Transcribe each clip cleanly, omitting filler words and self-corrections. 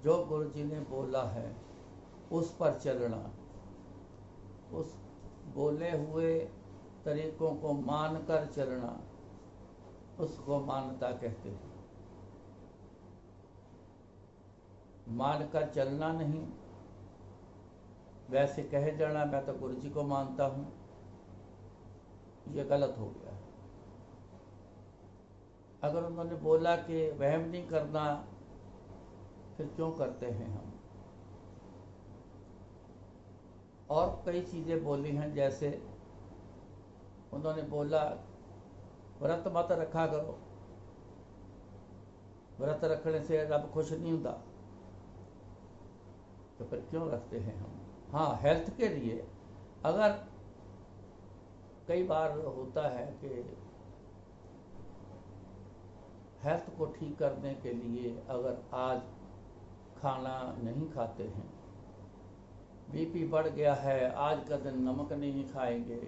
जो गुरु जी ने बोला है उस पर चलना, उस बोले हुए तरीकों को मानकर चलना, उसको मानता कहते हैं। मानकर चलना नहीं, वैसे कहे जाना मैं तो गुरु जी को मानता हूँ, ये गलत हो गया। अगर उन्होंने बोला कि वहम नहीं करना, फिर क्यों करते हैं हम? और कई चीज़ें बोली हैं, जैसे उन्होंने बोला व्रत मत रखा करो, व्रत रखने से रब खुश नहीं होता, तो फिर क्यों रखते हैं हम? हाँ, हेल्थ के लिए। अगर कई बार होता है कि हेल्थ को ठीक करने के लिए अगर आज खाना नहीं खाते हैं, बीपी बढ़ गया है, आज का दिन नमक नहीं खाएंगे,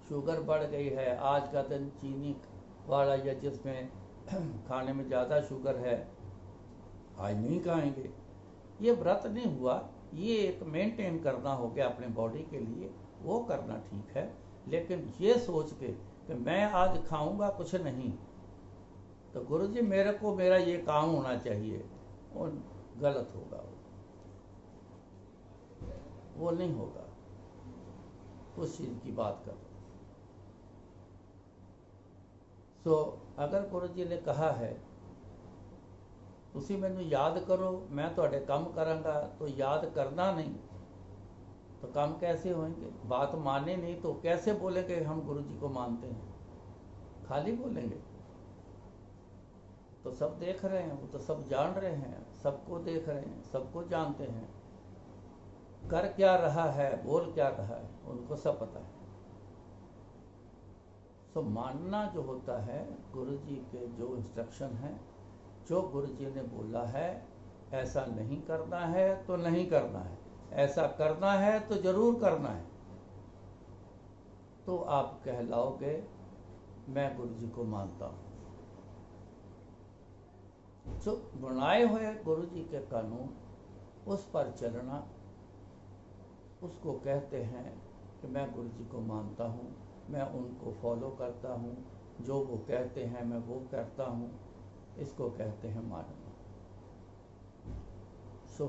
शुगर बढ़ गई है, आज का दिन चीनी वाला या जिसमें खाने में ज़्यादा शुगर है, आज नहीं खाएंगे, ये व्रत नहीं हुआ। ये एक मेंटेन करना हो गया अपने बॉडी के लिए, वो करना ठीक है। लेकिन ये सोच के कि मैं आज खाऊंगा कुछ नहीं, तो गुरु जी मेरे को मेरा ये काम होना चाहिए, वो गलत होगा, वो नहीं होगा। उस चीज़ की बात करो। सो अगर गुरु जी ने कहा है तुसी मैनू याद करो, मैं थोड़े काम करांगा, तो याद करना नहीं, तो काम कैसे होंगे? बात माने नहीं तो कैसे बोलेंगे हम गुरु जी को मानते हैं? खाली बोलेंगे? तो सब देख रहे हैं, वो तो सब जान रहे हैं, सबको देख रहे हैं, सबको जानते हैं, कर क्या रहा है, बोल क्या रहा है, उनको सब पता है। तो मानना जो होता है, गुरु जी के जो इंस्ट्रक्शन है, जो गुरु जी ने बोला है, ऐसा नहीं करना है तो नहीं करना है, ऐसा करना है तो जरूर करना है, तो आप कहलाओगे मैं गुरु जी को मानता हूँ। जो बनाए हुए गुरु जी के कानून, उस पर चलना, उसको कहते हैं कि मैं गुरु जी को मानता हूँ, मैं उनको फॉलो करता हूँ, जो वो कहते हैं मैं वो करता हूँ, इसको कहते हैं मानना। सो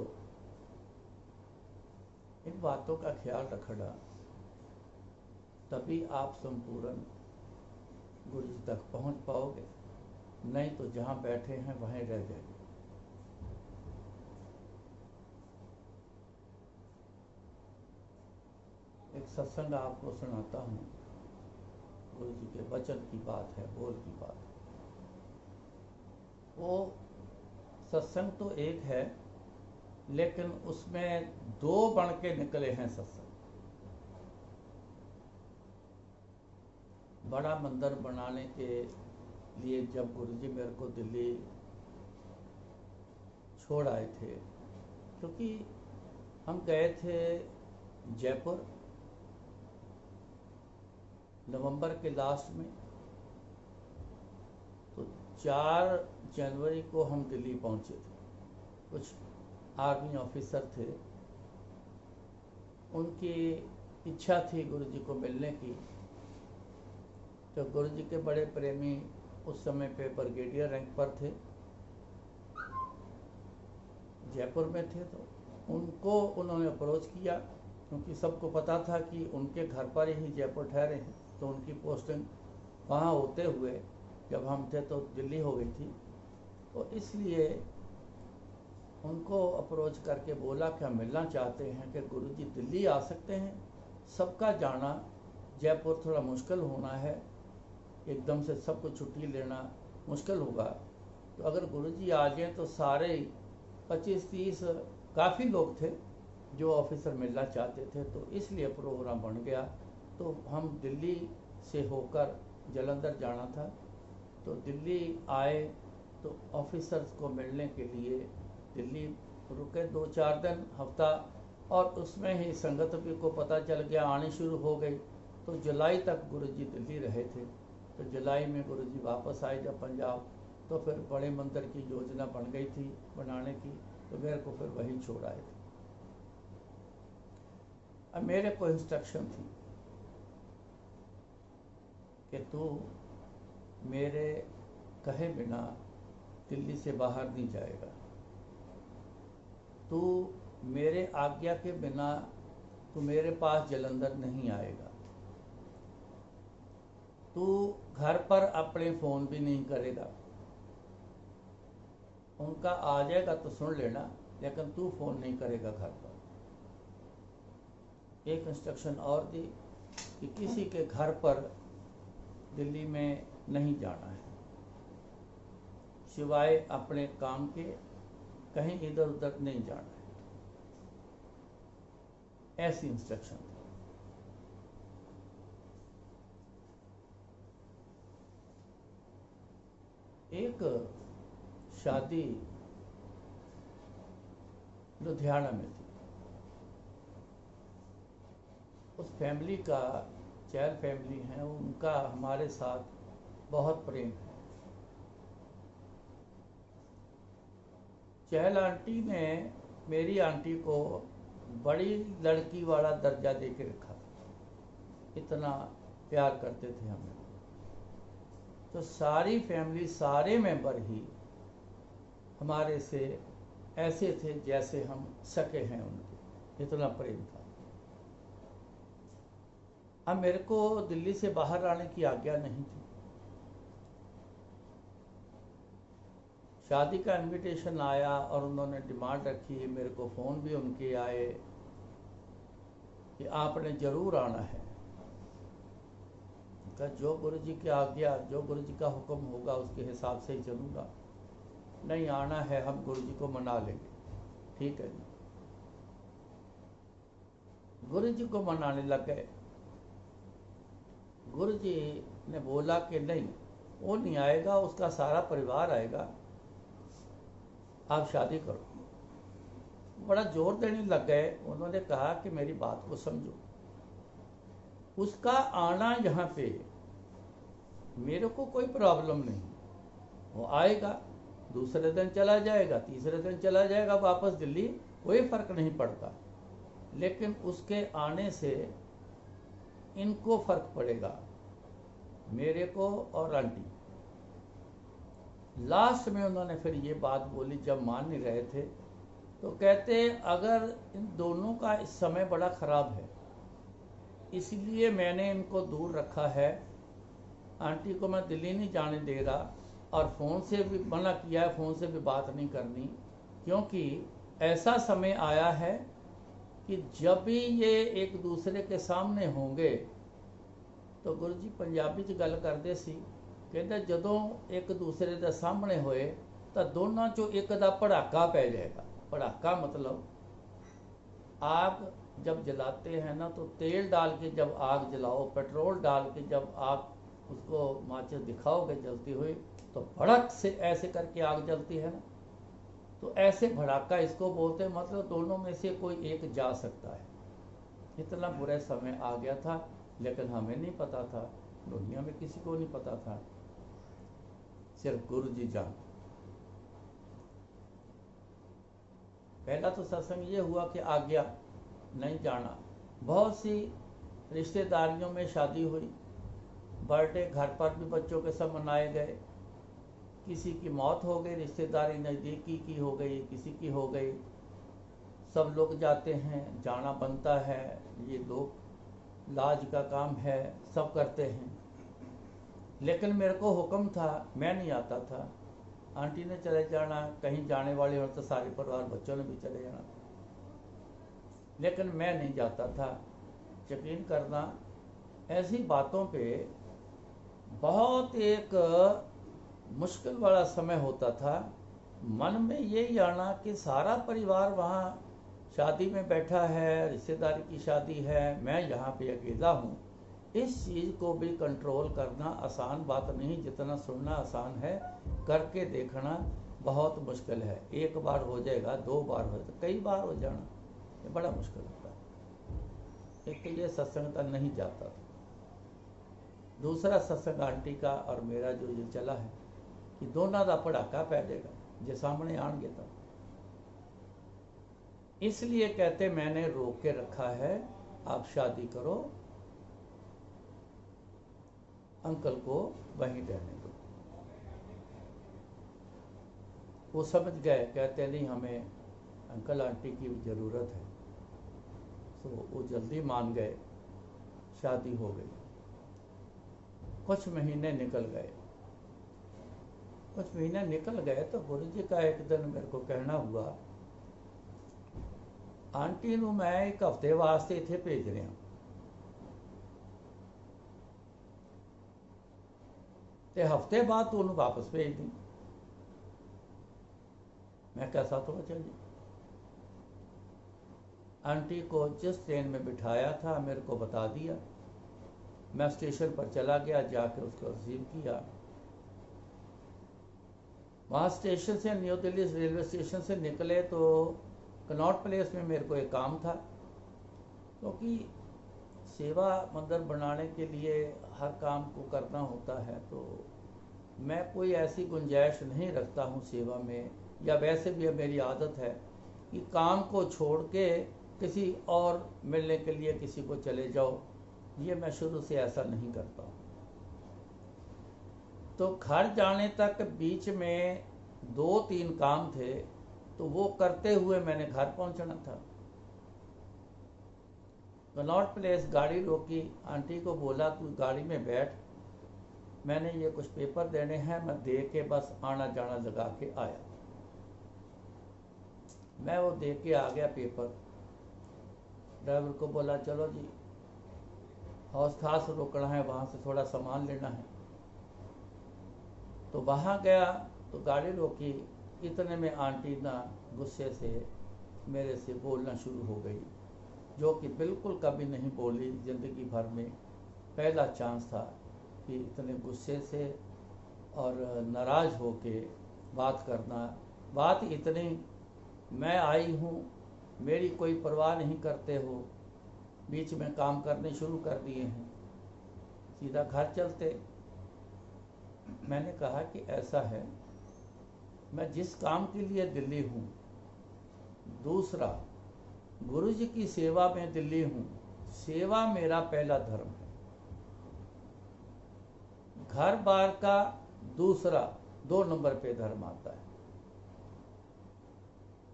इन बातों का ख्याल रखना, तभी आप संपूर्ण गुरु जी तक पहुँच पाओगे, नहीं तो जहाँ बैठे हैं वहीं रह जाएंगे। एक सत्संग आपको सुनाता हूँ, गुरु जी के वचन की बात है, बोल की बात है। वो सत्संग तो एक है, लेकिन उसमें दो बन के निकले हैं सत्संग। बड़ा मंदिर बनाने के लिए जब गुरु जी मेरे को दिल्ली छोड़ आए थे, क्योंकि हम गए थे जयपुर नवंबर के लास्ट में, तो 4 जनवरी को हम दिल्ली पहुंचे थे। कुछ आर्मी ऑफिसर थे, उनकी इच्छा थी गुरु जी को मिलने की, तो गुरु जी के बड़े प्रेमी उस समय पे ब्रिगेडियर रैंक पर थे, जयपुर में थे, तो उनको उन्होंने अप्रोच किया, क्योंकि सबको पता था कि उनके घर पर ही जयपुर ठहरे हैं, तो उनकी पोस्टिंग वहाँ होते हुए जब हम थे तो दिल्ली हो गई थी, तो इसलिए उनको अप्रोच करके बोला कि हम मिलना चाहते हैं कि गुरु जी दिल्ली आ सकते हैं। सबका जाना जयपुर थोड़ा मुश्किल होना है, एकदम से सबको छुट्टी लेना मुश्किल होगा, तो अगर गुरु जी आ जाएँ तो सारे 25-30 काफ़ी लोग थे जो ऑफिसर मिलना चाहते थे, तो इसलिए प्रोग्राम बन गया। तो हम दिल्ली से होकर जालंधर जाना था, तो दिल्ली आए, तो ऑफिसर्स को मिलने के लिए दिल्ली रुके 2-4 दिन, हफ्ता, और उसमें ही संगत भी को पता चल गया, आनी शुरू हो गई, तो जुलाई तक गुरु जी दिल्ली रहे थे। तो जुलाई में गुरु जी वापस आए जब पंजाब, तो फिर बड़े मंदिर की योजना बन गई थी बनाने की, तो मेरे को फिर वही छोड़ आए थे। अब मेरे को इंस्ट्रक्शन थी कि तू मेरे कहे बिना दिल्ली से बाहर नहीं जाएगा, तू मेरे आज्ञा के बिना तू मेरे पास जलंधर नहीं आएगा, तू घर पर अपने फ़ोन भी नहीं करेगा, उनका आ जाएगा तो सुन लेना, लेकिन तू फ़ोन नहीं करेगा घर पर। एक इंस्ट्रक्शन और दी कि किसी के घर पर दिल्ली में नहीं जाना है, सिवाय अपने काम के, कहीं इधर उधर नहीं जाना है। ऐसी इंस्ट्रक्शन थी। एक शादी लुधियाना में थी। उस फैमिली का, चहल फैमिली है, उनका हमारे साथ बहुत प्रेम है। चहल आंटी ने मेरी आंटी को बड़ी लड़की वाला दर्जा दे के रखा था, इतना प्यार करते थे हमें। तो सारी फैमिली, सारे मेंबर ही हमारे से ऐसे थे जैसे हम सके हैं उनके, इतना प्रेम था। अब मेरे को दिल्ली से बाहर आने की आज्ञा नहीं थी। शादी का इनविटेशन आया और उन्होंने डिमांड रखी, मेरे को फ़ोन भी उनके आए कि आपने ज़रूर आना है। कहा जो गुरु जी की आज्ञा, जो गुरु जी का हुक्म होगा उसके हिसाब से ही चलूँगा। नहीं आना है, हम गुरु जी को मना लेंगे। ठीक है जी। गुरु जी को मनाने लग गए। गुरु जी ने बोला कि नहीं, वो नहीं आएगा, उसका सारा परिवार आएगा, आप शादी करो। बड़ा जोर देने लग गए। उन्होंने कहा कि मेरी बात को समझो, उसका आना यहाँ पे मेरे को कोई प्रॉब्लम नहीं, वो आएगा, दूसरे दिन चला जाएगा, तीसरे दिन चला जाएगा वापस दिल्ली, कोई फर्क नहीं पड़ता। लेकिन उसके आने से इनको फर्क पड़ेगा, मेरे को और आंटी। लास्ट में उन्होंने फिर ये बात बोली, जब मान नहीं रहे थे, तो कहते अगर इन दोनों का इस समय बड़ा ख़राब है, इसलिए मैंने इनको दूर रखा है, आंटी को मैं दिल्ली नहीं जाने दे रहा, और फ़ोन से भी मना किया है, फ़ोन से भी बात नहीं करनी, क्योंकि ऐसा समय आया है कि जब भी ये एक दूसरे के सामने होंगे, तो गुरु जी पंजाबी च गल करते सी, कहते जदों एक दूसरे के सामने होए तो दोनों चो एक दा पड़ाका पै जाएगा। पड़ाका मतलब आग जब जलाते हैं ना, तो तेल डाल के जब आग जलाओ, पेट्रोल डाल के जब आग उसको माचिस दिखाओगे जलती हुई, तो भड़क से ऐसे करके आग जलती है ना, तो ऐसे भड़ाका इसको बोलते हैं। मतलब दोनों में से कोई एक जा सकता है। इतना बुरा समय आ गया था, लेकिन हमें नहीं पता था, दुनिया में किसी को नहीं पता था, सिर्फ गुरु जी जान। पहला तो सत्संग ये हुआ कि आज्ञा, नहीं जाना। बहुत सी रिश्तेदारियों में शादी हुई, बर्थडे घर पर भी बच्चों के सब मनाए गए, किसी की मौत हो गई, रिश्तेदारी नज़दीकी की हो गई, किसी की हो गई, सब लोग जाते हैं, जाना बनता है, ये लोग लाज का काम है, सब करते हैं। लेकिन मेरे को हुक्म था, मैं नहीं आता था। आंटी ने चले जाना, कहीं जाने वाले हो तो सारे परिवार बच्चों ने भी चले जाना, लेकिन मैं नहीं जाता था। यकीन करना, ऐसी बातों पे बहुत एक मुश्किल वाला समय होता था। मन में यही आना कि सारा परिवार वहाँ शादी में बैठा है, रिश्तेदारी की शादी है, मैं यहाँ पे अकेला हूँ। इस चीज़ को भी कंट्रोल करना आसान बात नहीं, जितना सुनना आसान है, करके देखना बहुत मुश्किल है। एक बार हो जाएगा, दो बार हो जाएगा, कई बार हो जाना ये बड़ा मुश्किल होता है। एक तो ये सत्संग तक नहीं जाता था, दूसरा सत्संग आंटी का और मेरा जो ये चला है कि दोनों का पड़ाका पै जाएगा जे सामने आएंगे तब। इसलिए कहते मैंने रोक के रखा है, आप शादी करो, अंकल को वहीं रहने दो। वो समझ गए, कहते नहीं हमें अंकल आंटी की ज़रूरत है। तो वो जल्दी मान गए, शादी हो गई। कुछ महीने निकल गए। कुछ महीने निकल गए तो गुरु जी का एक दिन मेरे को कहना हुआ, आंटी नू मैं एक हफ्ते वास्ते इत्थे भेज रहा, ते हफ्ते बाद तू उन्हें वापस भेज दी। मैं कैसा तो चल जी। आंटी को जिस ट्रेन में बिठाया था मेरे को बता दिया। मैं स्टेशन पर चला गया, जाके उसको रिसीव किया। वहाँ स्टेशन से, न्यू दिल्ली रेलवे स्टेशन से निकले तो कनॉट प्लेस में मेरे को एक काम था, क्योंकि सेवा मंदिर बनाने के लिए हर काम को करना होता है। तो मैं कोई ऐसी गुंजाइश नहीं रखता हूँ सेवा में, या वैसे भी मेरी आदत है कि काम को छोड़ के किसी और मिलने के लिए किसी को चले जाओ, ये मैं शुरू से ऐसा नहीं करता हूँ। तो घर जाने तक बीच में 2-3 काम थे, तो वो करते हुए मैंने घर पहुंचना था। कनॉट प्लेस गाड़ी रोकी, आंटी को बोला तू गाड़ी में बैठ, मैंने ये कुछ पेपर देने हैं, मैं दे के बस आना जाना लगा के आया। मैं वो दे के आ गया पेपर। ड्राइवर को बोला चलो जी, हौस खास रोकना है, वहाँ से थोड़ा सामान लेना है। तो वहाँ गया तो गाड़ी रोकी, इतने में आंटी ना गुस्से से मेरे से बोलना शुरू हो गई, जो कि बिल्कुल कभी नहीं बोली ज़िंदगी भर में। पहला चांस था कि इतने गुस्से से और नाराज़ होके बात करना। बात इतनी, मैं आई हूँ, मेरी कोई परवाह नहीं करते हो, बीच में काम करने शुरू कर दिए हैं, सीधा घर चलते। मैंने कहा कि ऐसा है, मैं जिस काम के लिए दिल्ली हूँ, दूसरा गुरु जी की सेवा में दिल्ली हूँ, सेवा मेरा पहला धर्म है, घर बार का दूसरा 2 नंबर पे धर्म आता है।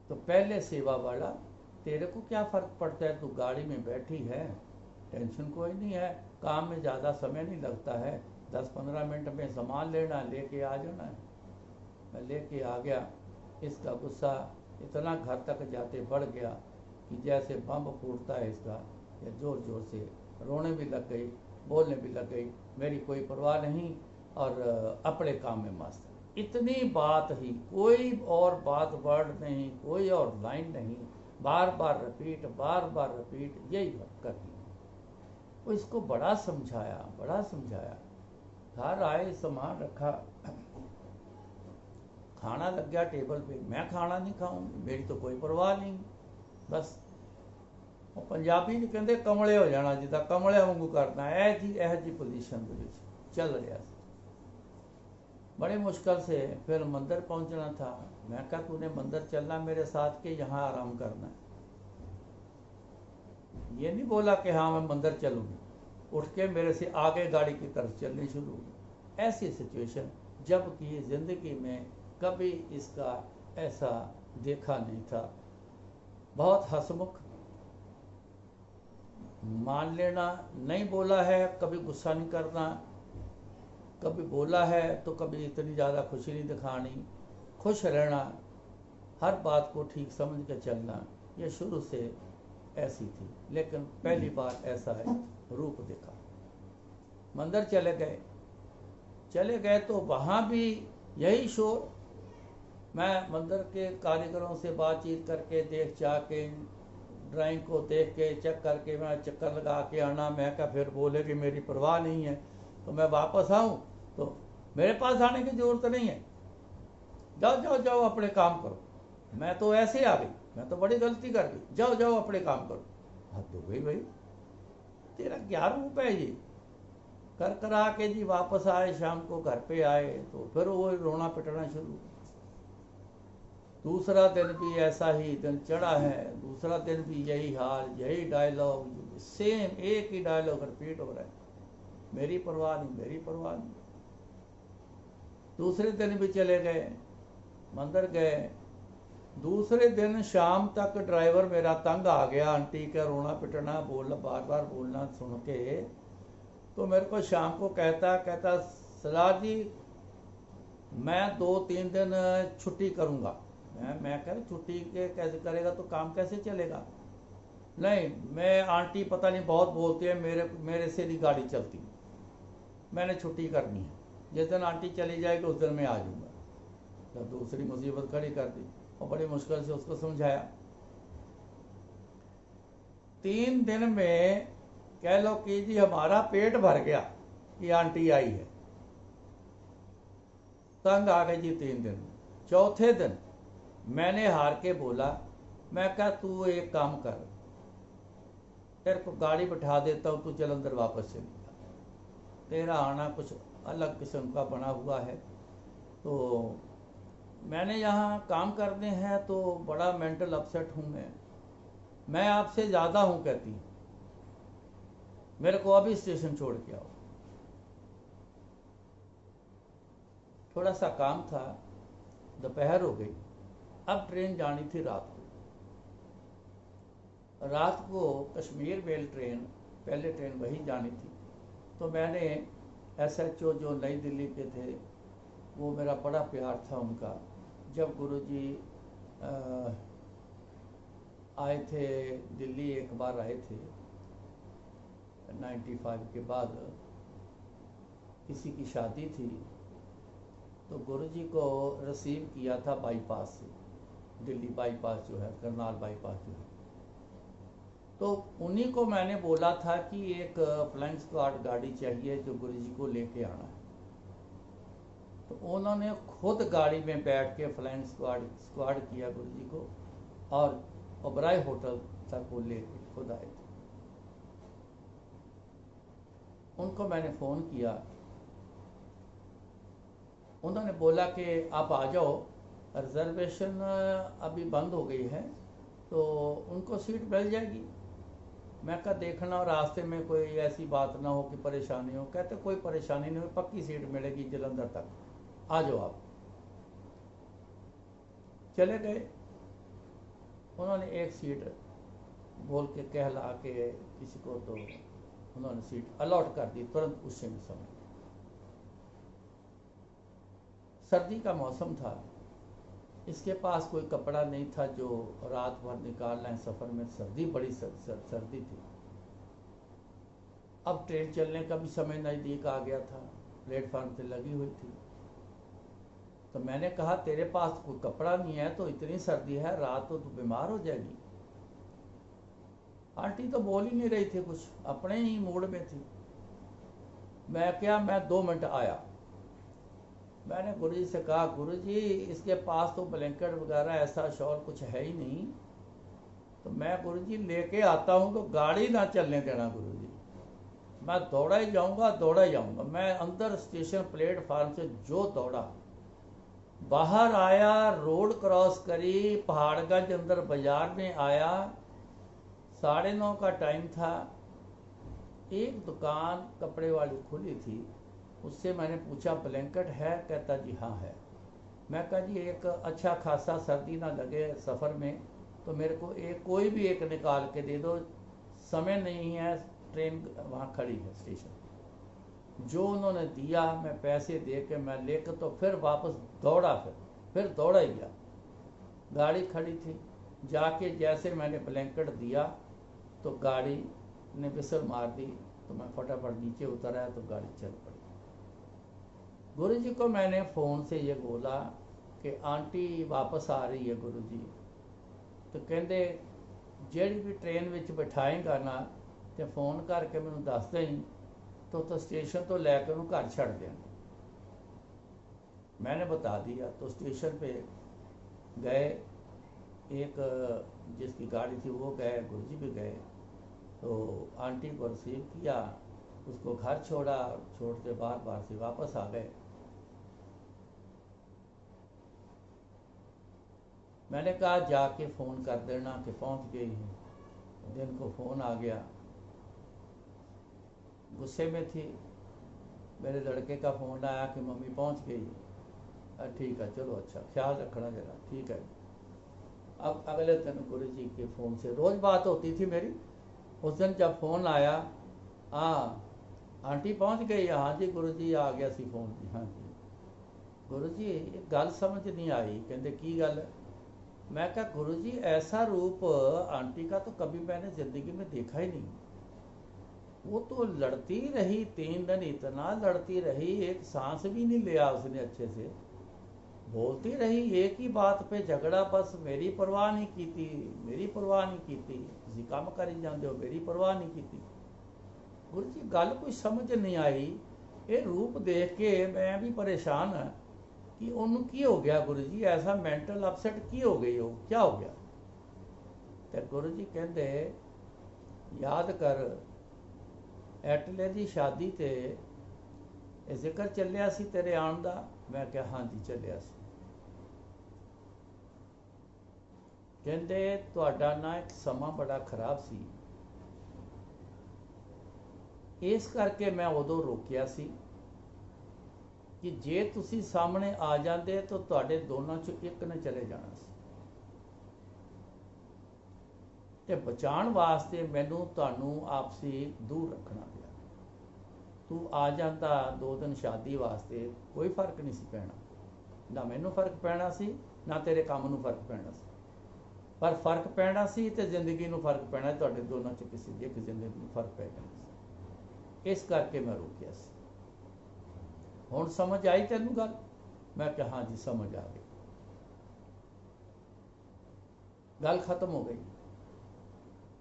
तो पहले सेवा वाला, तेरे को क्या फ़र्क पड़ता है, तू गाड़ी में बैठी है, टेंशन कोई नहीं है, काम में ज़्यादा समय नहीं लगता है, 10-15 मिनट में सामान लेना, लेके आ जाना है। मैं लेके आ गया। इसका गुस्सा इतना घर तक जाते बढ़ गया कि जैसे बम फूटता है इसका, या ज़ोर ज़ोर से रोने भी लग गई, बोलने भी लग गई, मेरी कोई परवाह नहीं और अपने काम में मस्त। इतनी बात ही, कोई और बात वर्ड नहीं, कोई और लाइन नहीं, बार बार रिपीट यही करती। वो इसको बड़ा समझाया। घर आए, सामान रखा, खाना लग गया टेबल पे। मैं खाना नहीं खाऊंगी, मेरी तो कोई परवाह नहीं, बस वो पंजाबी नहीं कहते कमले हो जाना, जिदा कमले वांगू करना, यह जी पोजीशन चल रहा। बड़ी मुश्किल से फिर मंदिर पहुंचना था। मैं कहा तूने मंदिर चलना मेरे साथ के यहाँ आराम करना है। ये नहीं बोला कि हाँ मैं मंदिर चलूँगी, उठ के मेरे से आगे गाड़ी की तरफ चलनी शुरू हुई। ऐसी सिचुएशन, जबकि ज़िंदगी में कभी इसका ऐसा देखा नहीं था। बहुत हंसमुख, मान लेना, नहीं बोला है कभी गुस्सा नहीं करना, कभी बोला है तो कभी इतनी ज़्यादा खुशी नहीं दिखानी, खुश रहना, हर बात को ठीक समझ के चलना, ये शुरू से ऐसी थी। लेकिन पहली बार ऐसा है रूप देखा। मंदिर चले गए तो वहाँ भी यही शोर। मैं मंदिर के कारीगरों से बातचीत करके, देख जाके, ड्राइंग को देख के, चेक करके, मैं चक्कर लगा के आना। मैं क्या फिर बोले कि मेरी परवाह नहीं है तो मैं वापस आऊँ, तो मेरे पास आने की ज़रूरत नहीं है, जाओ अपने काम करो। मैं तो ऐसे आ गई, मैं तो बड़ी गलती कर गई, जाओ अपने काम करो। हद हो गई भाई, तेरा क्या रूप है ये। करा के जी वापस आए, शाम को घर पे आए तो फिर वो रोना पिटना शुरू। दूसरा दिन भी ऐसा ही दिन चढ़ा है, दूसरा दिन भी यही हाल, यही डायलॉग, सेम एक ही डायलॉग रिपीट हो रहा है, मेरी परवाह नहीं, मेरी परवाह नहीं। दूसरे दिन भी चले गए, मंदिर गए। दूसरे दिन शाम तक ड्राइवर मेरा तंग आ गया, आंटी का रोना पिटना, बोलना, बार बार बोलना सुन के। तो मेरे को शाम को कहता सरदार जी मैं 2-3 दिन छुट्टी करूँगा। मैं कह छुट्टी के कैसे करेगा, तो काम कैसे चलेगा? नहीं, मैं आंटी पता नहीं बहुत बोलती है, मेरे से नहीं गाड़ी चलती, मैंने छुट्टी करनी है, जिस दिन आंटी चली जाएगी उस दिन मैं आ जाऊँगा। तो दूसरी मुसीबत खड़ी कर दी और बड़ी मुश्किल से उसको समझाया। 3 दिन में कह लो कि जी हमारा पेट भर गया कि आंटी आई है, तंग आ गई जी 3 दिन में। चौथे दिन मैंने हार के बोला, मैं कहा तू एक काम कर, तेरे को गाड़ी बैठा देता हूँ, तू जलंधर वापस चली जा, तेरा आना कुछ अलग किस्म का बना हुआ है, तो मैंने यहाँ काम करने हैं तो बड़ा मेंटल अपसेट हूँ मैं आपसे ज़्यादा हूँ कहती, मेरे को अभी स्टेशन छोड़ के आओ। थोड़ा सा काम था, दोपहर हो गई, अब ट्रेन जानी थी रात को कश्मीर मेल ट्रेन, पहले ट्रेन वही जानी थी। तो मैंने SHO जो नई दिल्ली के थे, वो मेरा बड़ा प्यार था उनका। जब गुरुजी आए थे दिल्ली, एक बार आए थे 95 के बाद, किसी की शादी थी, तो गुरुजी को रिसीव किया था बाईपास से, दिल्ली बाईपास जो है, करनाल बाईपास जो है। तो उन्हीं को मैंने बोला था कि एक फ्लाइंग स्क्वाड गाड़ी चाहिए जो गुरुजी को लेके आना है। तो उन्होंने खुद गाड़ी में बैठ के फ्लाइंग स्क्वाड किया गुरुजी को, और ओबराय होटल तक वो लेके खुद आए थे। उनको मैंने फ़ोन किया, उन्होंने बोला कि आप आ जाओ, रिजर्वेशन अभी बंद हो गई है, तो उनको सीट मिल जाएगी। मैं कहा देखना रास्ते में कोई ऐसी बात ना हो कि परेशानी हो। कहते कोई परेशानी नहीं हो, पक्की सीट मिलेगी जलंधर तक, आ जाओ आप। चले गए, उन्होंने एक सीट बोल के कहला के किसी को, तो उन्होंने सीट अलॉट कर दी तुरंत उसी समय। सर्दी का मौसम था, इसके पास कोई कपड़ा नहीं था जो रात भर निकाल लें सफ़र में, सर्दी बड़ी सर्दी थी। अब ट्रेन चलने का भी समय नज़दीक आ गया था, प्लेटफार्म पे लगी हुई थी। तो मैंने कहा तेरे पास कोई कपड़ा नहीं है तो इतनी सर्दी है, रात तो तू बीमार हो जाएगी। आंटी तो बोल ही नहीं रही थी कुछ, अपने ही मूड में थी। मैं 2 मिनट आया। मैंने गुरुजी से कहा, गुरुजी इसके पास तो ब्लैंकेट वगैरह ऐसा शॉल कुछ है ही नहीं, तो मैं गुरुजी लेके आता हूँ, तो गाड़ी ना चलने देना गुरुजी, मैं दौड़ा ही जाऊँगा। मैं अंदर स्टेशन प्लेटफार्म से जो दौड़ा, बाहर आया, रोड क्रॉस करी, पहाड़गंज अंदर बाजार में आया, 9:30 का टाइम था। एक दुकान कपड़े वाली खुली थी, उससे मैंने पूछा ब्लैंकेट है? कहता जी हाँ है। मैं कहा जी एक अच्छा खासा सर्दी ना लगे सफ़र में, तो मेरे को कोई भी एक निकाल के दे दो, समय नहीं है, ट्रेन वहाँ खड़ी है स्टेशन। जो उन्होंने दिया, मैं पैसे दे के मैं लेकर तो फिर वापस दौड़ा, फिर दौड़ा ही गया। गाड़ी खड़ी थी, जाके जैसे मैंने ब्लैंकेट दिया तो गाड़ी ने विसल मार दी, तो मैं फटाफट नीचे उतर आया, तो गाड़ी चल पड़ी। गुरुजी को मैंने फ़ोन से ये बोला कि आंटी वापस आ रही है गुरुजी, तो कहते जेड़ी भी ट्रेन विच बिठाएगा ना, तो फ़ोन करके मैनू दस दें, तो स्टेशन तो लैके उन्होंने घर छड़ देना। मैंने बता दिया, तो स्टेशन पे गए, एक जिसकी गाड़ी थी वो गए, गुरुजी भी गए, तो आंटी को रिसीव किया, उसको घर छोड़ा, छोड़ते बार से वापस आ गए। मैंने कहा जाके फ़ोन कर देना कि पहुंच गई है। दिन को फ़ोन आ गया, गुस्से में थी, मेरे लड़के का फ़ोन आया कि मम्मी पहुंच गई। ठीक है, चलो अच्छा, ख्याल रखना जरा, ठीक है। अब अगले दिन गुरु जी के फ़ोन से रोज़ बात होती थी मेरी। उस दिन जब फ़ोन आया, हाँ आंटी पहुंच गई, हाँ जी गुरु जी आ गया सी फ़ोन जी, हाँ जी। गुरु जी एक गल समझ नहीं आई, कहते की गल है। मैं कहा गुरु जी ऐसा रूप आंटी का तो कभी मैंने ज़िंदगी में देखा ही नहीं। वो तो लड़ती रही 3 दिन, इतना लड़ती रही, एक सांस भी नहीं लिया उसने अच्छे से, बोलती रही एक ही बात पे झगड़ा, बस मेरी परवाह नहीं की थी, मेरी परवाह नहीं की थी, किसी काम करी जाते हो, मेरी परवाह नहीं की थी। गुरु जी गल कुछ समझ नहीं आई। ये रूप देख के मैं भी परेशान हाँ कि उन्होंने की हो गया गुरु जी, ऐसा मैंटल अपसेट की हो गई हो, क्या हो गया। तो गुरु जी कहते याद कर एटले की शादी ते जिक्र चलिया सी तेरे आने का। मैं क्या हाँ जी चलिया सी। कहते तुहाडा ना एक समा बड़ा खराब सी, इस करके मैं उदों रोकिया सी कि जे तुसी सामने आ जाते तो तुहाडे दोनों चों एक ने चले जाना सी, ते बचाण वास्ते मैनू तुहानू आपसी दूर रखना पिया। तू आ जाता 2 दिन शादी वास्ते, कोई फर्क नहीं सी पैना, ना मैनू फर्क पैना सी, ना तेरे काम नू फर्क पैना सी। पर फर्क पैना सी ते जिंदगी नू फर्क पैना, तुहाडे दोनों च किसी एक जिंदगी नू फर्क पै जाना सी। इस करके मैं रोकिया सी। हुण समझ आई तैनू गल? मैं कहा हाँ जी समझ आ गई। गल खत्म हो गई।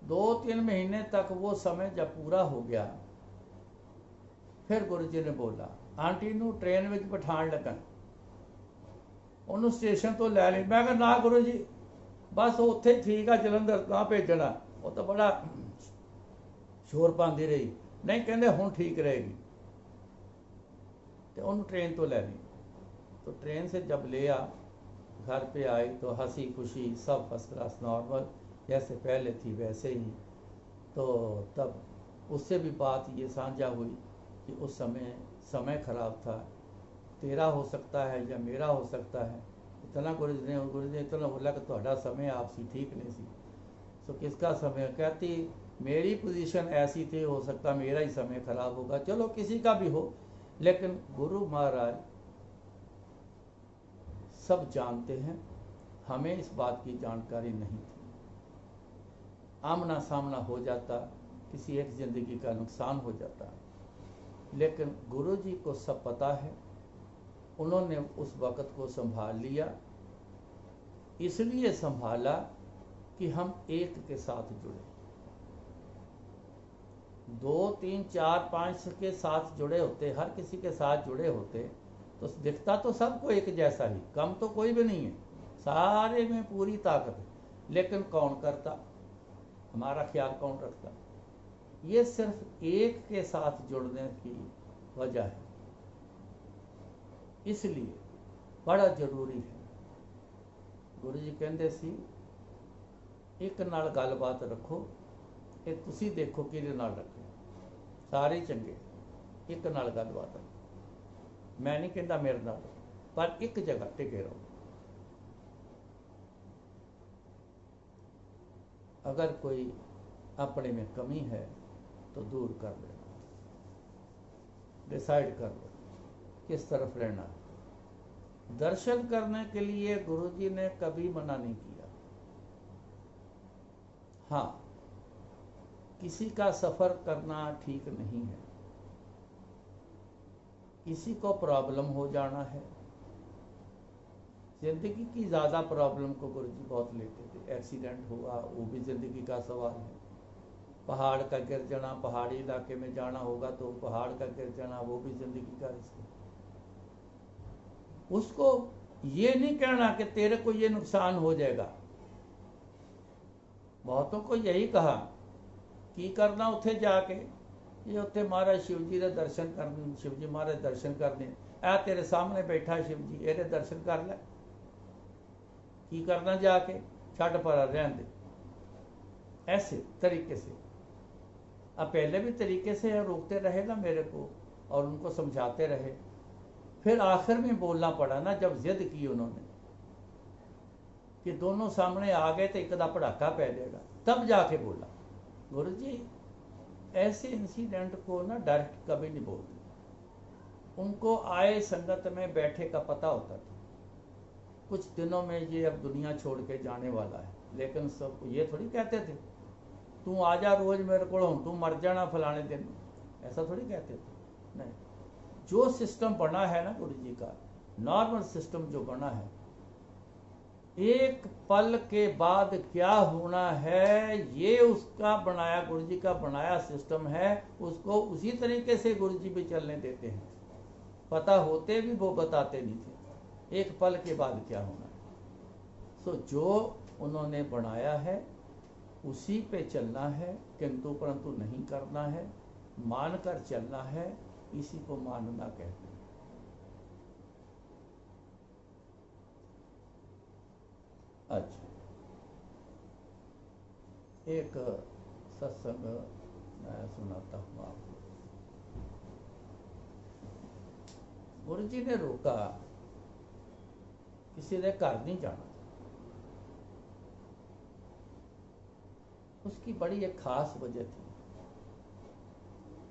2-3 महीने तक वो समय जब पूरा हो गया, फिर गुरु जी ने बोला आंटी नू ट्रेन में बिठाण लगन, उन्होंने स्टेशन तो लै ली। मैं कहा ना गुरु जी बस उत्थे ठीक है, जलंधर ना भेजना, वो तो बड़ा शोर पाती रही। नहीं कहते हुण ठीक रहेगी, तो उन्होंने ट्रेन तो लै ली। तो ट्रेन से जब लिया, घर पे आई तो हंसी खुशी सब फर्स्ट क्लास नॉर्मल, जैसे पहले थी वैसे ही। तो तब उससे भी बात ये साझा हुई कि उस समय ख़राब था, तेरा हो सकता है या मेरा हो सकता है। इतना गुरु जी ने इतना बोला कि ਤੁਹਾਡਾ समय आपसी ठीक नहीं सी। तो किसका समय? कहती मेरी पोजीशन ऐसी थी, हो सकता मेरा ही समय खराब होगा, चलो किसी का भी हो, लेकिन गुरु महाराज सब जानते हैं, हमें इस बात की जानकारी नहीं थी। आमना सामना हो जाता, किसी एक ज़िंदगी का नुकसान हो जाता, लेकिन गुरु जी को सब पता है। उन्होंने उस वक़्त को संभाल लिया, इसलिए संभाला कि हम एक के साथ जुड़े। 2, 3, 4, 5 के साथ जुड़े होते, हर किसी के साथ जुड़े होते तो दिखता तो सबको एक जैसा ही, कम तो कोई भी नहीं है, सारे में पूरी ताकत है, लेकिन कौन करता, हमारा ख्याल कौन रखता। ये सिर्फ एक के साथ जुड़ने की वजह है, इसलिए बड़ा जरूरी है। गुरु जी कहते सी एक नाल गलबात रखो, ये तुसी देखो किहदे नाल रखो, सारे चंगे, एक नाल गलबात रखो। मैं नहीं कहता मेरे नाल, पर एक जगह टिके रहो। अगर कोई अपने में कमी है तो दूर कर लेना, डिसाइड कर लो किस तरफ रहना। दर्शन करने के लिए गुरु जी ने कभी मना नहीं किया। हाँ, किसी का सफ़र करना ठीक नहीं है, किसी को प्रॉब्लम हो जाना है। ज़िंदगी की ज़्यादा प्रॉब्लम को गुरु जी बहुत लेते थे। एक्सीडेंट हुआ वो भी ज़िंदगी का सवाल है, पहाड़ का गिर जाना, पहाड़ी इलाके में जाना होगा तो पहाड़ का गिर जाना, वो भी ज़िंदगी का रिस्क है। उसको ये नहीं कहना कि तेरे को ये नुकसान हो जाएगा। बहुतों को यही कहा की करना उत्थे जाके, ये उत्थे महाराज शिव जी के दर्शन करने, शिव जी महाराज दर्शन करने, आ तेरे सामने बैठा शिव जी, ये दर्शन कर ले। की करना जाके, छड़ पर रहने दे, ऐसे तरीके से। अब पहले भी तरीके से रोकते रहे ना मेरे को और उनको समझाते रहे, फिर आखिर में बोलना पड़ा ना, जब जिद की उन्होंने कि दोनों सामने आ गए तो एक दा पड़ाका पै जाएगा, तब जाके बोला। गुरु जी ऐसे इंसिडेंट को ना डायरेक्ट कभी नहीं बोलते, उनको आए संगत में बैठे का पता होता था कुछ दिनों में ये अब दुनिया छोड़ के जाने वाला है, लेकिन सब ये थोड़ी कहते थे तू आ जा रोज मेरे को, तू मर जाना फलाने दिन, ऐसा थोड़ी कहते थे। नहीं, जो सिस्टम बना है ना गुरु जी का, नॉर्मल सिस्टम जो बना है, एक पल के बाद क्या होना है ये उसका बनाया, गुरु जी का बनाया सिस्टम है, उसको उसी तरीके से गुरु जी भी चलने देते हैं। पता होते भी वो बताते नहीं थे एक पल के बाद क्या होना है। सो जो उन्होंने बनाया है उसी पे चलना है, किंतु परंतु नहीं करना है, मानकर चलना है, इसी को मानना कहते हैं। अच्छा, एक सत्संग मैं सुनाता हूँ आपको। गुरु जी ने रोका, किसी ने घर नहीं जाना, उसकी बड़ी एक खास वजह थी।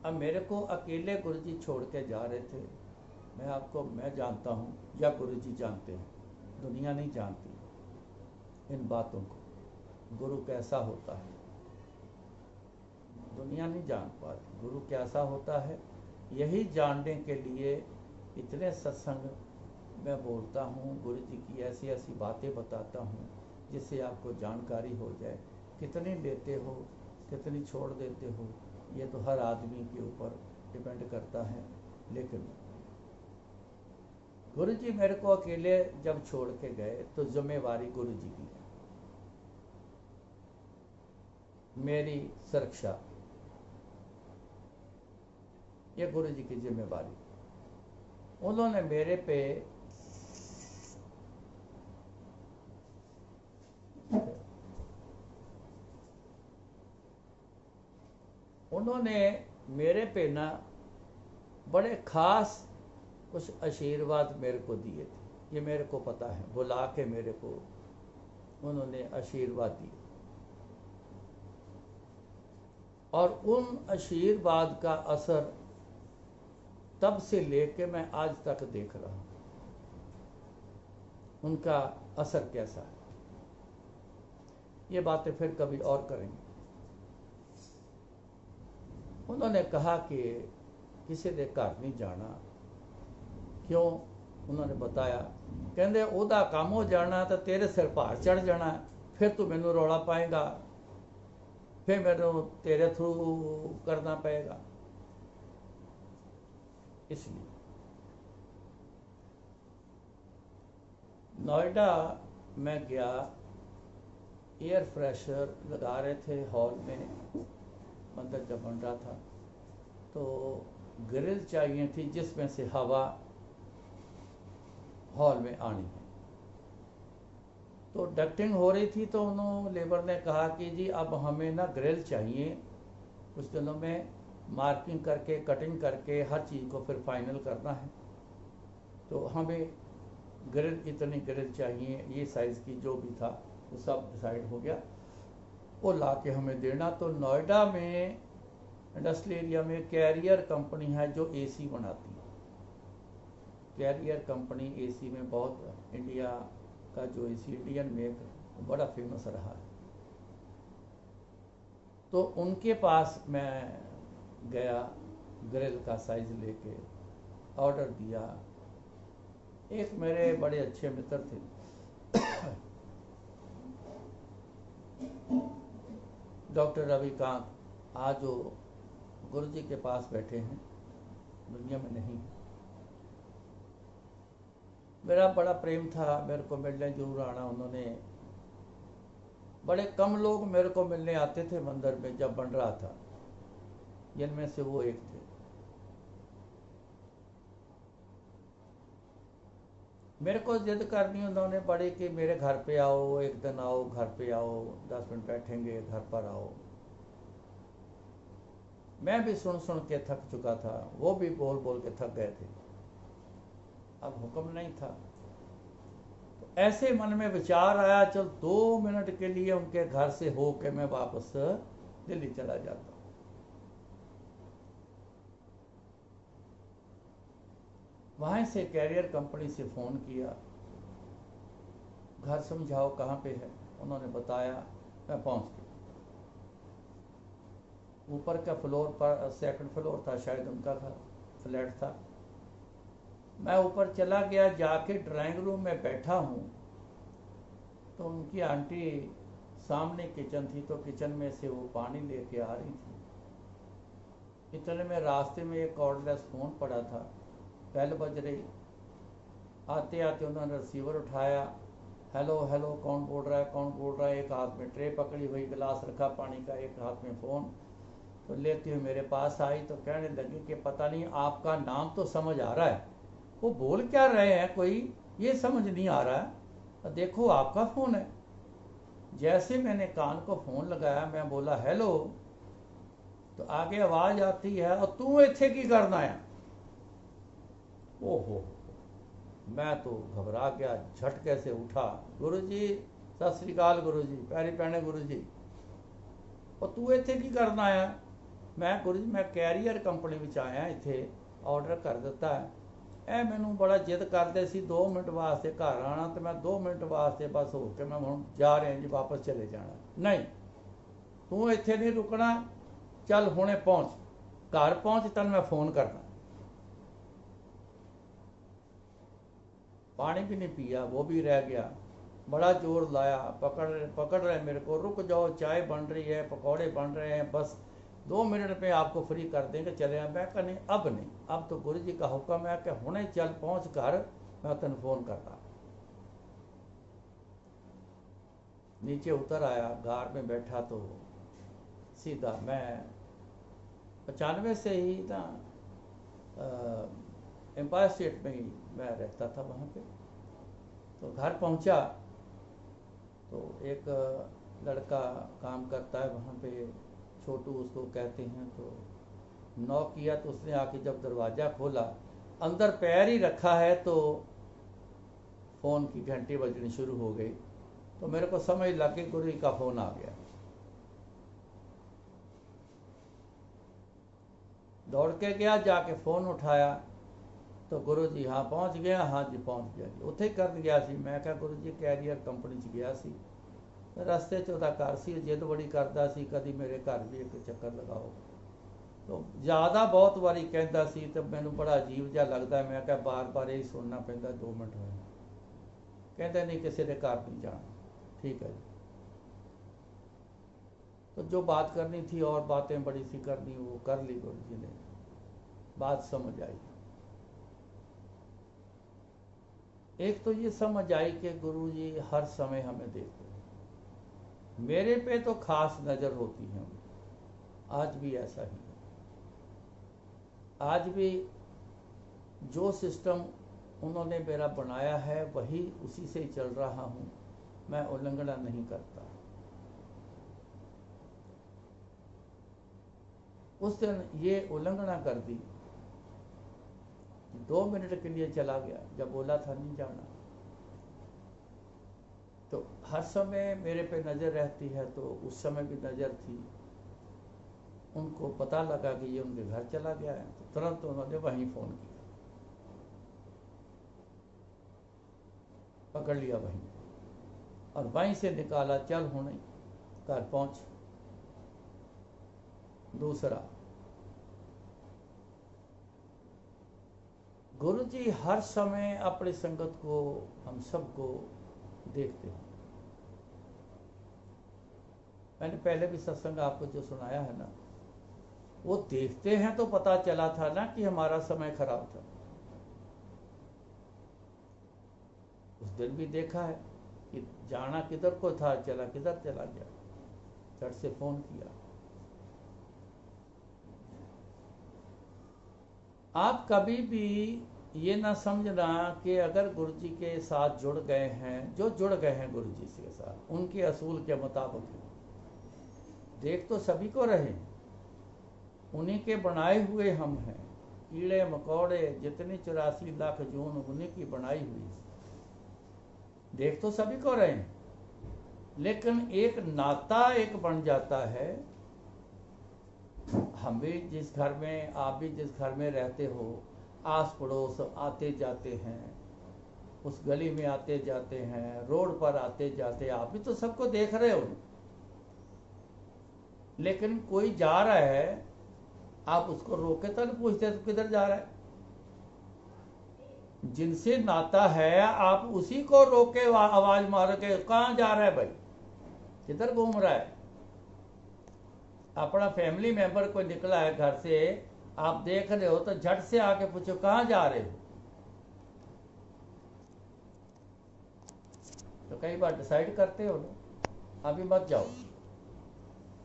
अब मेरे को अकेले गुरु जी छोड़ के जा रहे थे, मैं जानता हूँ या गुरु जी जानते हैं, दुनिया नहीं जानती इन बातों को। गुरु कैसा होता है दुनिया नहीं जान पाती, गुरु कैसा होता है यही जानने के लिए इतने सत्संग मैं बोलता हूँ, गुरु जी की ऐसी ऐसी बातें बताता हूँ जिससे आपको जानकारी हो जाए। कितनी लेते हो, कितनी छोड़ देते हो, ये तो हर आदमी के ऊपर डिपेंड करता है। लेकिन गुरु जी मेरे को अकेले जब छोड़ के गए तो जिम्मेवारी गुरु जी की है, मेरी सुरक्षा ये गुरु जी की जिम्मेवारी। उन्होंने मेरे पे ना बड़े खास कुछ आशीर्वाद मेरे को दिए थे, ये मेरे को पता है। बुला के मेरे को उन्होंने आशीर्वाद दिए और उन आशीर्वाद का असर तब से लेके मैं आज तक देख रहा हूं, उनका असर कैसा है। ये बातें फिर कभी और करेंगे। उन्होंने कहा कि किसी दे घर नहीं जाना, क्यों? उन्होंने बताया, कहते ओदा काम हो जाना तो तेरे सिर भार चढ़ जाना, फिर तू मैनू रौला पाएगा, फिर मैनू तेरे थ्रू करना पड़ेगा। इसलिए नोएडा मैं गया, एयर फ्रेशर लगा रहे थे हॉल में, मंदिर जब बन रहा था, तो ग्रिल चाहिए थी जिसमें से हवा हॉल में आनी है। तो डक्टिंग हो रही थी, तो उन्होंने लेबर ने कहा कि जी अब हमें ना ग्रिल चाहिए, कुछ दिनों में मार्किंग करके कटिंग करके हर चीज़ को फिर फाइनल करना है, तो हमें ग्रिल इतनी ग्रिल चाहिए, ये साइज़ की जो भी था वो सब डिसाइड हो गया, वो ला के हमें देना। तो नोएडा में इंडस्ट्रियल एरिया में कैरियर कंपनी है जो एसी बनाती है। कैरियर कंपनी एसी में बहुत, इंडिया का जो एसी इंडियन मेक बड़ा फेमस रहा है। तो उनके पास मैं गया, ग्रिल का साइज लेके ऑर्डर दिया। एक मेरे बड़े अच्छे मित्र थे डॉक्टर रविकांत, आज वो गुरु जी के पास बैठे हैं, दुनिया में नहीं। मेरा बड़ा प्रेम था, मेरे को मिलने जरूर आना। उन्होंने, बड़े कम लोग मेरे को मिलने आते थे मंदिर में जब बन रहा था, जिनमें से वो एक थे। मेरे को जिद करनी उन्होंने बड़ी कि मेरे घर पे आओ, एक दिन आओ, घर पे आओ, 10 मिनट बैठेंगे, घर पर आओ। मैं भी सुन सुन के थक चुका था, वो भी बोल बोल के थक गए थे। अब हुक्म नहीं था, तो ऐसे मन में विचार आया, चल 2 मिनट के लिए उनके घर से हो के मैं वापस दिल्ली चला जाता। वहां से कैरियर कंपनी से फ़ोन किया, घर समझाओ कहाँ पे है। उन्होंने बताया, मैं पहुंच गया। ऊपर का फ्लोर पर, सेकंड फ्लोर था शायद उनका घर, फ्लैट था। मैं ऊपर चला गया, जाके ड्राइंग रूम में बैठा हूँ तो उनकी आंटी सामने किचन थी, तो किचन में से वो पानी लेके आ रही थी। इतने में रास्ते में एक कॉर्डलेस फ़ोन पड़ा था, बेल बज रही। आते आते उन्होंने रिसीवर उठाया, हेलो हेलो, कौन बोल रहा है, कौन बोल रहा है। एक हाथ में ट्रे पकड़ी हुई, गिलास रखा पानी का, एक हाथ में फ़ोन। तो लेती हुई मेरे पास आई तो कहने लगी कि पता नहीं, आपका नाम तो समझ आ रहा है, वो बोल क्या रहे हैं कोई ये समझ नहीं आ रहा है, देखो आपका फ़ोन है। जैसे मैंने कान को फ़ोन लगाया, मैं बोला हेलो, तो आगे आवाज़ आती है, और तू इत्थे की करना है। ओहो, मैं तो घबरा गया, झटके से उठा, गुरुजी सत श्री अकाल, गुरुजी पैरी पैने, गुरुजी और तू इत्थे की करना है। मैं गुरुजी मैं कैरियर कंपनी में आया, इत्थे ऑर्डर कर दिता है। ए मैनू बड़ा जिद करते सी 2 मिनट वास्ते घर आना, तो मैं 2 मिनट वास्ते बस हो के मैं हुण जा रहा जी, वापस चले जाना। नहीं, तू इत्थे नहीं रुकना, चल हुणे पहुँच, घर पहुँच, तन मैं फ़ोन करना। पानी भी नहीं पिया, वो भी रह गया। बड़ा जोर लाया, पकड़ रहे मेरे को, रुक जाओ, चाय बन रही है, पकौड़े बन रहे हैं, बस 2 मिनट में आपको फ्री कर देंगे, चले आए। मैं कहा नहीं, अब नहीं, अब तो गुरु जी का हुक्म है कि हुणे चल पहुँच कर, मैं तेन फ़ोन करता। नीचे उतर आया, गार में बैठा तो सीधा मैं 95 से ही ना एम्पायर स्टेट में ही मैं रहता था वहाँ पे। तो घर पहुँचा तो एक लड़का काम करता है वहाँ पे, छोटू उसको कहते हैं। तो नॉक किया तो उसने आके जब दरवाज़ा खोला, अंदर पैर ही रखा है तो फ़ोन की घंटी बजनी शुरू हो गई। तो मेरे को समझ लग गई गुरु जी का फ़ोन आ गया। दौड़ के गया, जाके फ़ोन उठाया तो गुरु जी हाँ पहुँच गया, हाँ जी पहुँच गया जी, उत्थे कर गया सी। मैं कहा गुरु जी कैरियर कंपनी च गया सी, रस्ते च ਉਹਦਾ घर सी, जिद बड़ी करता सी कभी मेरे घर भी एक चक्कर लगाओ। तो ज़्यादा बहुत वारी कहता सी तो मैनू बड़ा अजीब जिहा लगता है। मैं कहा बार बार यही सुनना पैंदा, 2 मिनट होए। कहते नहीं किसी के घर नहीं जाना, ठीक है जी। तो जो बात करनी थी और बातें बड़ी सी करनी, वो कर ली गुरु जी ने, बात समझ आई। एक तो ये समझ आई कि गुरु जी हर समय हमें देखते हैं, मेरे पे तो खास नज़र होती है, आज भी ऐसा ही है। आज भी जो सिस्टम उन्होंने मेरा बनाया है वही उसी से चल रहा हूँ, मैं उल्लंघना नहीं करता। उस दिन ये उल्लंघना कर दी, 2 मिनट के लिए चला गया, जब बोला था नहीं जाना। तो हर समय मेरे पे नज़र रहती है, तो उस समय भी नज़र थी। उनको पता लगा कि ये उनके घर चला गया है, तो तुरंत उन्होंने वहीं फ़ोन किया, पकड़ लिया वहीं, और वहीं से निकाला, चल होने घर पहुँच। दूसरा, गुरु जी हर समय अपनी संगत को, हम सबको देखते हैं। मैंने पहले भी सत्संग आपको जो सुनाया है ना, वो देखते हैं तो पता चला था ना कि हमारा समय खराब था। उस दिन भी देखा है कि जाना किधर को था, चला किधर चला गया, झट से फ़ोन किया। आप कभी भी ये ना समझना कि अगर गुरु जी के साथ जुड़ गए हैं, जो जुड़ गए हैं गुरु जी के साथ, उनके असूल के मुताबिक देख तो सभी को रहे हैं, उन्हीं के बनाए हुए हम हैं। कीड़े मकोड़े जितनी 84 लाख जून उन्हीं की बनाई हुई, देख तो सभी को रहे हैं, लेकिन एक नाता एक बन जाता है। हम भी जिस घर में, आप भी जिस घर में रहते हो, आस पड़ोस आते जाते हैं, उस गली में आते जाते हैं, रोड पर आते जाते, आप भी तो सबको देख रहे हो। लेकिन कोई जा रहा है, आप उसको रोके तो नहीं पूछते तो किधर जा रहा है। जिनसे नाता है आप उसी को रोके आवाज मार के कहाँ जा रहा है भाई, किधर घूम रहा है। अपना फैमिली मेंबर कोई निकला है घर से, आप देख रहे हो तो झट से आके पूछो कहाँ जा रहे हो। तो कई बार डिसाइड करते हो ना, अभी मत जाओ,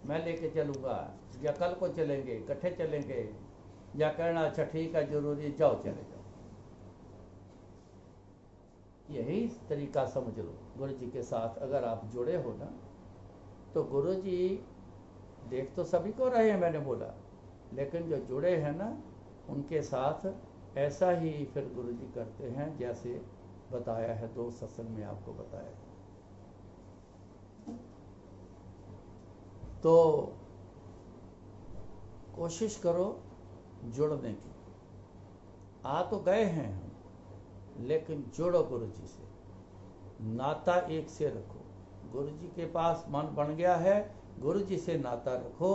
मैं लेके चलूंगा, या कल को चलेंगे, इकट्ठे चलेंगे, या कहना अच्छा ठीक है जरूरी, जाओ चले जाओ। यही तरीका समझ लो गुरु जी के साथ अगर आप जुड़े हो ना, तो गुरु जी देख तो सभी को रहे हैं मैंने बोला, लेकिन जो जुड़े हैं ना उनके साथ ऐसा ही फिर गुरु जी करते हैं जैसे बताया है, 2 सत्संग में आपको बताया। तो कोशिश करो जुड़ने की। आ तो गए हैं हम, लेकिन जुड़ो गुरु जी से, नाता एक से रखो। गुरु जी के पास मन बन गया है, गुरु जी से नाता रखो।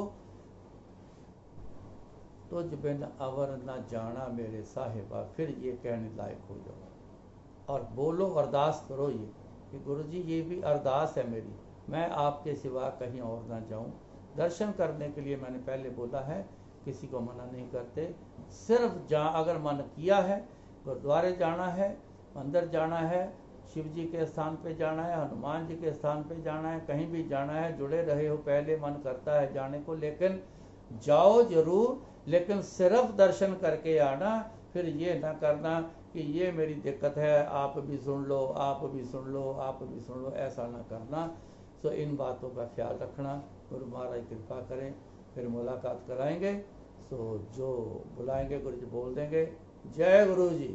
तुझ बिन अवर न जाना मेरे साहिबा, फिर ये कहने लायक हो जाओ। और बोलो, अरदास करो ये कि गुरु जी ये भी अरदास है मेरी, मैं आपके सिवा कहीं और ना जाऊं। दर्शन करने के लिए मैंने पहले बोला है, किसी को मना नहीं करते, सिर्फ अगर मन किया है, गुरुद्वारे जाना है, मंदिर जाना है, शिव जी के स्थान पे जाना है, हनुमान जी के स्थान पे जाना है, कहीं भी जाना है, जुड़े रहे हो, पहले मन करता है जाने को, लेकिन जाओ जरूर, लेकिन सिर्फ दर्शन करके आना। फिर ये ना करना कि ये मेरी दिक्कत है, आप भी सुन लो, आप भी सुन लो, आप भी सुन लो, ऐसा ना करना। तो इन बातों का ख्याल रखना। गुरु महाराज कृपा करें, फिर मुलाकात कराएंगे। सो जो बुलाएंगे गुरु जी बोल देंगे। जय गुरु जी।